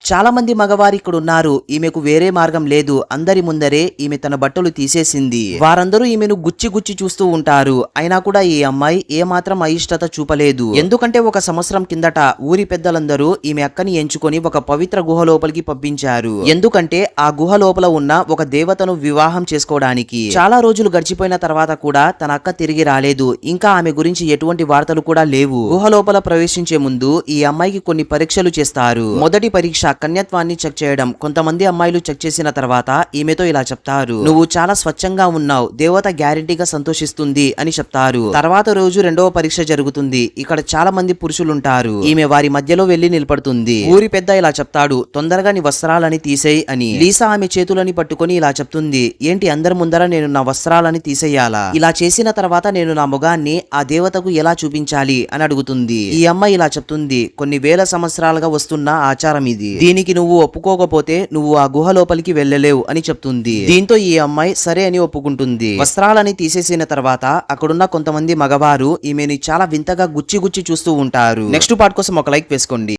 చాలా మంది మగవారు ఇక్కడ ఉన్నారు. ఈమెకు వేరే మార్గం లేదు. అందరి ముందరే ఈమె తన బట్టలు తీసేసింది. వారందరూ ఈమెను గుచ్చి గుచ్చి చూస్తూ ఉంటారు. అయినా కూడా ఈ అమ్మాయి ఏమాత్రం అయిష్టత చూపలేదు. ఎందుకంటే ఒక సంవత్సరం కిందట ఊరి పెద్దలందరూ ఈమె అక్కని ఎంచుకొని ఒక పవిత్ర గుహ లోపలికి పంపించారు. ఎందుకంటే ఆ గుహ లోపల ఉన్న ఒక దేవతను వివాహం చేసుకోవడానికి. చాలా రోజులు గడిచిపోయిన తర్వాత కూడా తన అక్క తిరిగి రాలేదు. ఇంకా ఆమె గురించి ఎటువంటి వార్తలు కూడా లేవు. గుహ లోపల ప్రవేశించే ముందు ఈ అమ్మాయికి కొన్ని పరీక్షలు చేస్తారు. మొదటి పరీక్ష కన్యత్వాన్ని చెక్ చేయడం. కొంతమంది అమ్మాయిలు చెక్ చేసిన తర్వాత ఈమెతో ఇలా చెప్తారు, నువ్వు చాలా స్వచ్ఛంగా ఉన్నావు, దేవత గ్యారెంటీగా సంతోషిస్తుంది అని చెప్తారు. తర్వాత రోజు రెండవ పరీక్ష జరుగుతుంది. ఇక్కడ చాలా మంది పురుషులుంటారు. ఈమె వారి మధ్యలో వెళ్లి నిలబడుతుంది. ఊరి పెద్ద ఇలా చెప్తాడు, తొందరగా నీ వస్త్రాలని తీసేయ్ అని. లీసా ఆమె చేతులని పట్టుకొని ఇలా చెప్తుంది, ఏంటి అందరి ముందర నేను నా వస్త్రాలని తీసేయాలా? ఇలా చేసిన తర్వాత నేను నా ముఖాన్ని ఆ దేవతకు ఎలా చూపించాలి అని అడుగుతుంది. ఈ అమ్మాయి ఇలా చెప్తుంది, కొన్ని వేల సంవత్సరాలుగా వస్తున్న ఆచారం ఇది. దీనికి నువ్వు ఒప్పుకోకపోతే నువ్వు ఆ గుహ లోపలికి వెళ్ళలేవు అని చెప్తుంది. దీంతో ఈ అమ్మాయి సరే అని ఒప్పుకుంటుంది. వస్త్రాలని తీసేసిన తర్వాత అక్కడున్న కొంతమంది మగవారు ఈమెని చాలా వింతగా గుచ్చి గుచ్చి చూస్తూ ఉంటారు. నెక్స్ట్ పార్ట్ కోసం ఒక లైక్ వేసుకోండి.